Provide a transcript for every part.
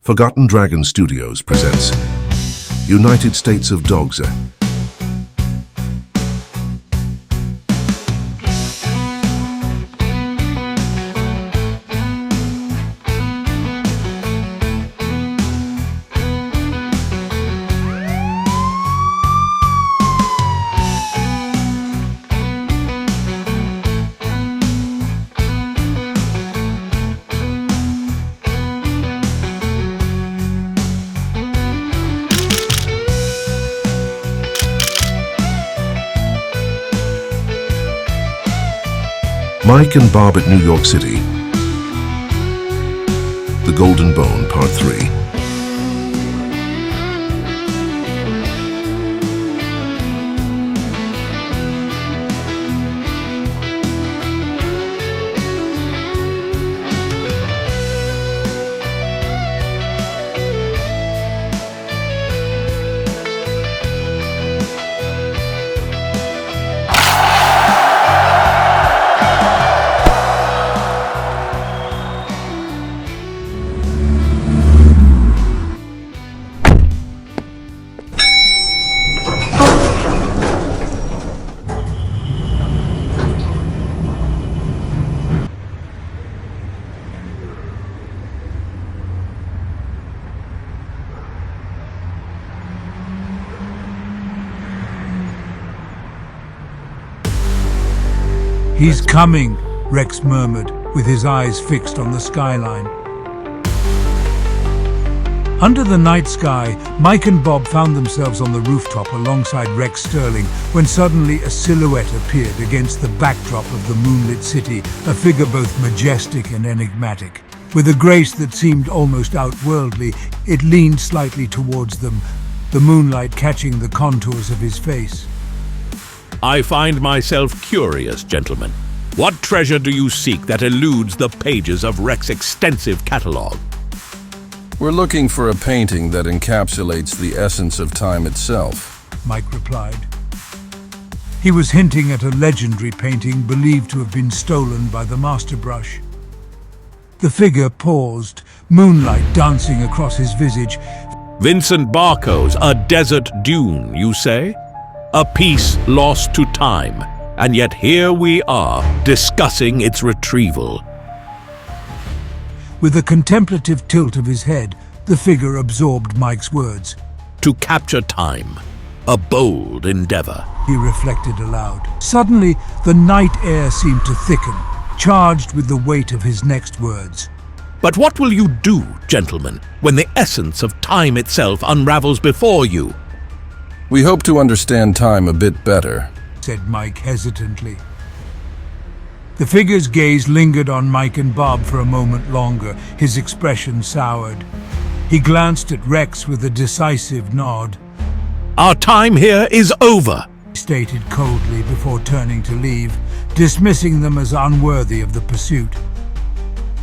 Forgotten Dragon Studios presents United States of Dogs. Mike and Bob at New York City. The Golden Bone, Part 3. "He's coming," Rex murmured, with his eyes fixed on the skyline. Under the night sky, Mike and Bob found themselves on the rooftop alongside Rex Sterling when suddenly a silhouette appeared against the backdrop of the moonlit city, a figure both majestic and enigmatic. With a grace that seemed almost outworldly, it leaned slightly towards them, the moonlight catching the contours of his face. I find myself curious, gentlemen. What treasure do you seek that eludes the pages of Rex's extensive catalog? We're looking for a painting that encapsulates the essence of time itself, Mike replied. He was hinting at a legendary painting believed to have been stolen by the master brush. The figure paused, moonlight dancing across his visage. Vincent Barco's A Desert Dune, you say? A piece lost to time, and yet here we are, discussing its retrieval. With a contemplative tilt of his head, the figure absorbed Mike's words. To capture time, a bold endeavor. He reflected aloud. Suddenly, the night air seemed to thicken, charged with the weight of his next words. But what will you do, gentlemen, when the essence of time itself unravels before you? We hope to understand time a bit better, said Mike hesitantly. The figure's gaze lingered on Mike and Bob for a moment longer, his expression soured. He glanced at Rex with a decisive nod. Our time here is over, he stated coldly before turning to leave, dismissing them as unworthy of the pursuit.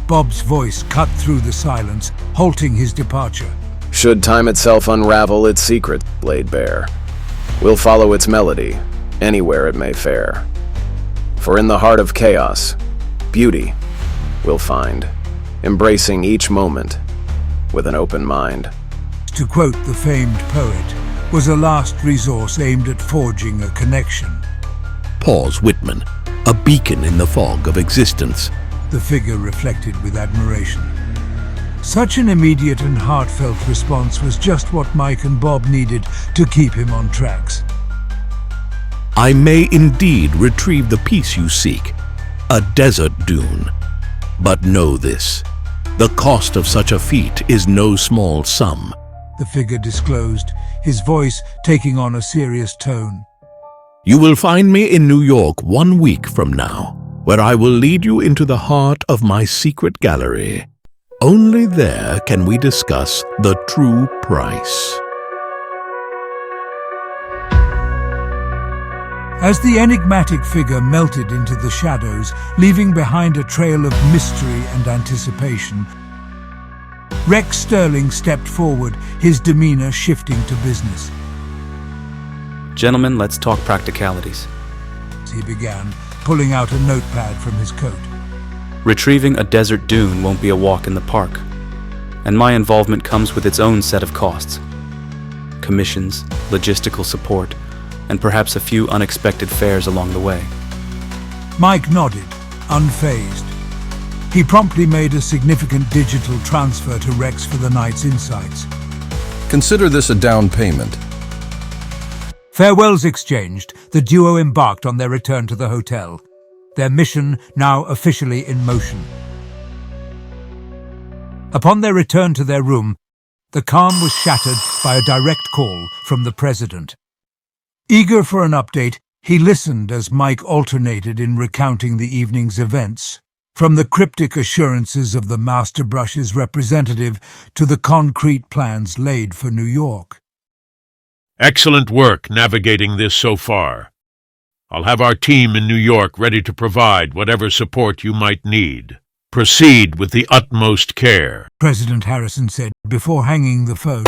Bob's voice cut through the silence, halting his departure. Should time itself unravel its secret, Blade Bear, we'll follow its melody, anywhere it may fare. For in the heart of chaos, beauty we'll find, embracing each moment with an open mind. To quote the famed poet, was a last resource aimed at forging a connection. Pause, Whitman, a beacon in the fog of existence. The figure reflected with admiration. Such an immediate and heartfelt response was just what Mike and Bob needed to keep him on tracks. I may indeed retrieve the piece you seek, a desert dune. But know this, the cost of such a feat is no small sum. The figure disclosed, his voice taking on a serious tone. You will find me in New York 1 week from now, where I will lead you into the heart of my secret gallery. Only there can we discuss the true price. As the enigmatic figure melted into the shadows, leaving behind a trail of mystery and anticipation, Rex Sterling stepped forward, his demeanor shifting to business. Gentlemen, let's talk practicalities. He began, pulling out a notepad from his coat. Retrieving a desert dune won't be a walk in the park. and my involvement comes with its own set of costs. Commissions, logistical support, and perhaps a few unexpected fares along the way. Mike nodded, unfazed. He promptly made a significant digital transfer to Rex for the night's insights. Consider this a down payment. Farewells exchanged, the duo embarked on their return to the hotel, their mission now officially in motion. Upon their return to their room, the calm was shattered by a direct call from the president. Eager for an update, he listened as Mike alternated in recounting the evening's events, from the cryptic assurances of the Master Brush's representative to the concrete plans laid for New York. Excellent work navigating this so far. I'll have our team in New York ready to provide whatever support you might need. Proceed with the utmost care, President Harrison said before hanging the phone.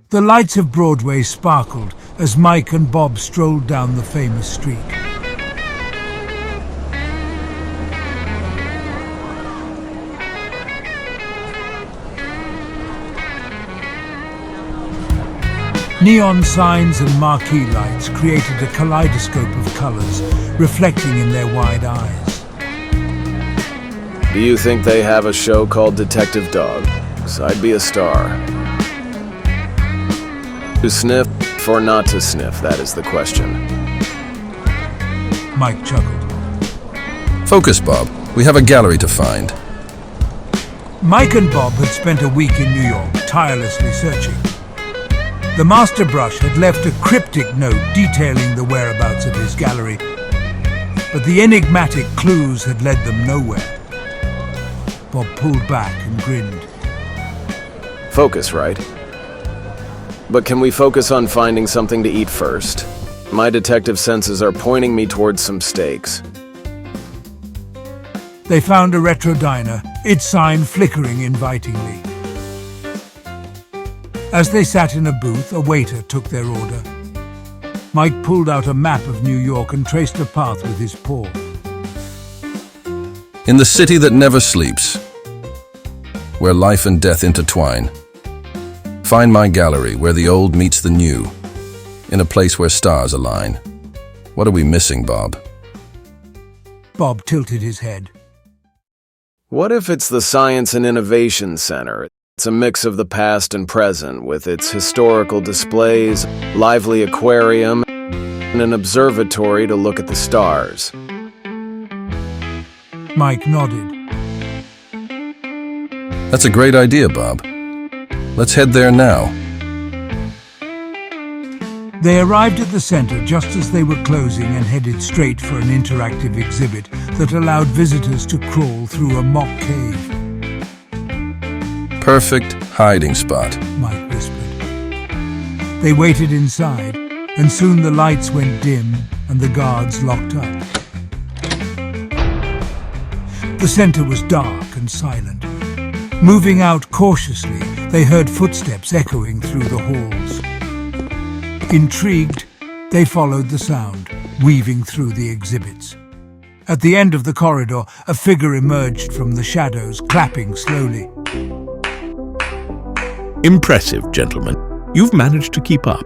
The lights of Broadway sparkled as Mike and Bob strolled down the famous street. Neon signs and marquee lights created a kaleidoscope of colors, reflecting in their wide eyes. Do you think they have a show called Detective Dogs? I'd be a star. To sniff or not to sniff, that is the question. Mike chuckled. Focus, Bob. We have a gallery to find. Mike and Bob had spent a week in New York, tirelessly searching. The Master Brush had left a cryptic note detailing the whereabouts of his gallery, but the enigmatic clues had led them nowhere. Bob pulled back and grinned. Focus, right? But can we focus on finding something to eat first? My detective senses are pointing me towards some steaks. They found a retro diner, its sign flickering invitingly. As they sat in a booth, a waiter took their order. Mike pulled out a map of New York and traced a path with his paw. In the city that never sleeps, where life and death intertwine, find my gallery where the old meets the new, in a place where stars align. What are we missing, Bob? Bob tilted his head. What if it's the Science and Innovation Center? It's a mix of the past and present, with its historical displays, lively aquarium, and an observatory to look at the stars. Mike nodded. That's a great idea, Bob. Let's head there now. They arrived at the center just as they were closing and headed straight for an interactive exhibit that allowed visitors to crawl through a mock cave. Perfect hiding spot. Mike whispered. They waited inside, and soon the lights went dim and the guards locked up. The center was dark and silent. Moving out cautiously, they heard footsteps echoing through the halls. Intrigued, they followed the sound, weaving through the exhibits. At the end of the corridor, a figure emerged from the shadows, clapping slowly. Impressive, gentlemen. You've managed to keep up.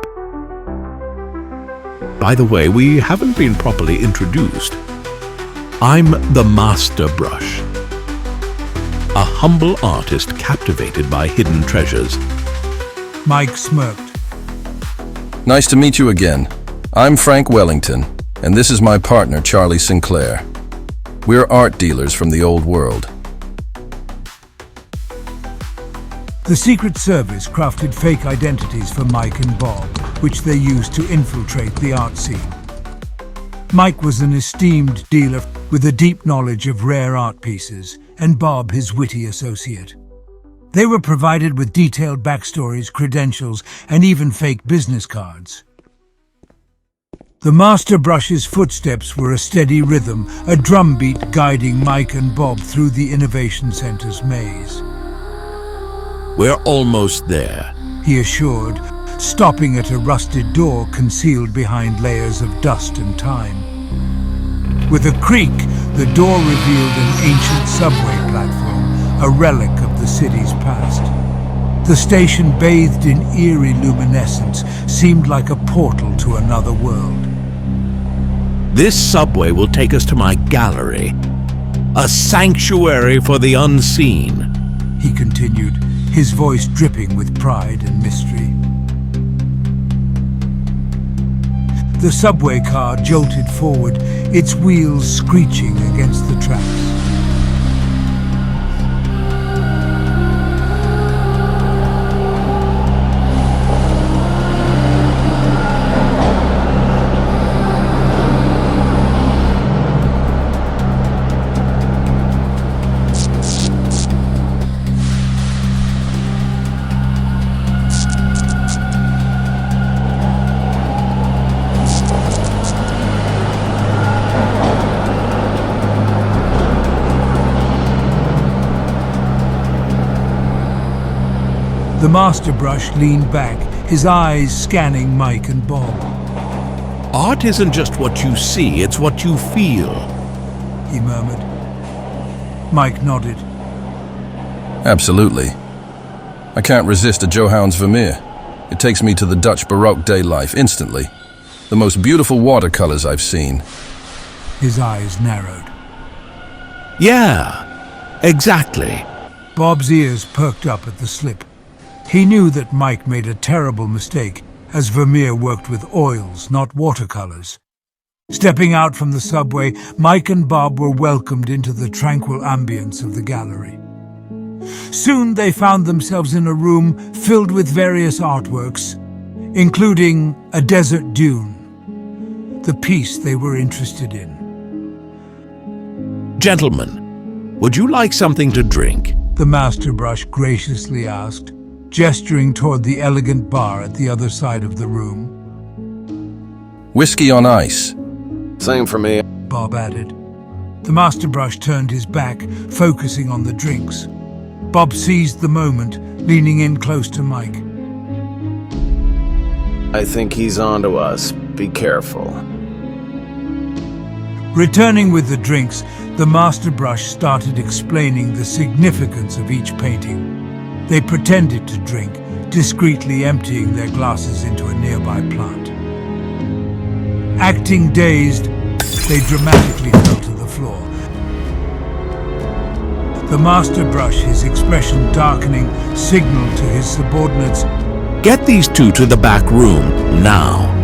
By the way, we haven't been properly introduced. I'm the Master Brush, a humble artist captivated by hidden treasures. Mike smirked. Nice to meet you again. I'm Frank Wellington, and this is my partner, Charlie Sinclair. We're art dealers from the old world. The Secret Service crafted fake identities for Mike and Bob, which they used to infiltrate the art scene. Mike was an esteemed dealer with a deep knowledge of rare art pieces, and Bob his witty associate. They were provided with detailed backstories, credentials, and even fake business cards. The Master Brush's footsteps were a steady rhythm, a drumbeat guiding Mike and Bob through the Innovation Center's maze. We're almost there. He assured, stopping at a rusted door concealed behind layers of dust and time. With a creak, the door revealed an ancient subway platform, a relic of the city's past. The station, bathed in eerie luminescence, seemed like a portal to another world. This subway will take us to my gallery, a sanctuary for the unseen. He continued, his voice dripping with pride and mystery. The subway car jolted forward, its wheels screeching against the tracks. The Master Brush leaned back, his eyes scanning Mike and Bob. Art isn't just what you see, it's what you feel. He murmured. Mike nodded. Absolutely. I can't resist a Johannes Vermeer. It takes me to the Dutch Baroque day life instantly. The most beautiful watercolors I've seen. His eyes narrowed. Yeah, exactly. Bob's ears perked up at the slip. He knew that Mike made a terrible mistake, as Vermeer worked with oils, not watercolors. Stepping out from the subway, Mike and Bob were welcomed into the tranquil ambience of the gallery. Soon they found themselves in a room filled with various artworks, including a desert dune, the piece they were interested in. Gentlemen, would you like something to drink? The Master Brush graciously asked, gesturing toward the elegant bar at the other side of the room. Whiskey on ice. Same for me. Bob added. The Master Brush turned his back, focusing on the drinks. Bob seized the moment, leaning in close to Mike. I think he's onto us. Be careful. Returning with the drinks, the Master Brush started explaining the significance of each painting. They pretended to drink, discreetly emptying their glasses into a nearby plant. Acting dazed, they dramatically fell to the floor. The Master Brush, his expression darkening, signaled to his subordinates, Get these two to the back room, now.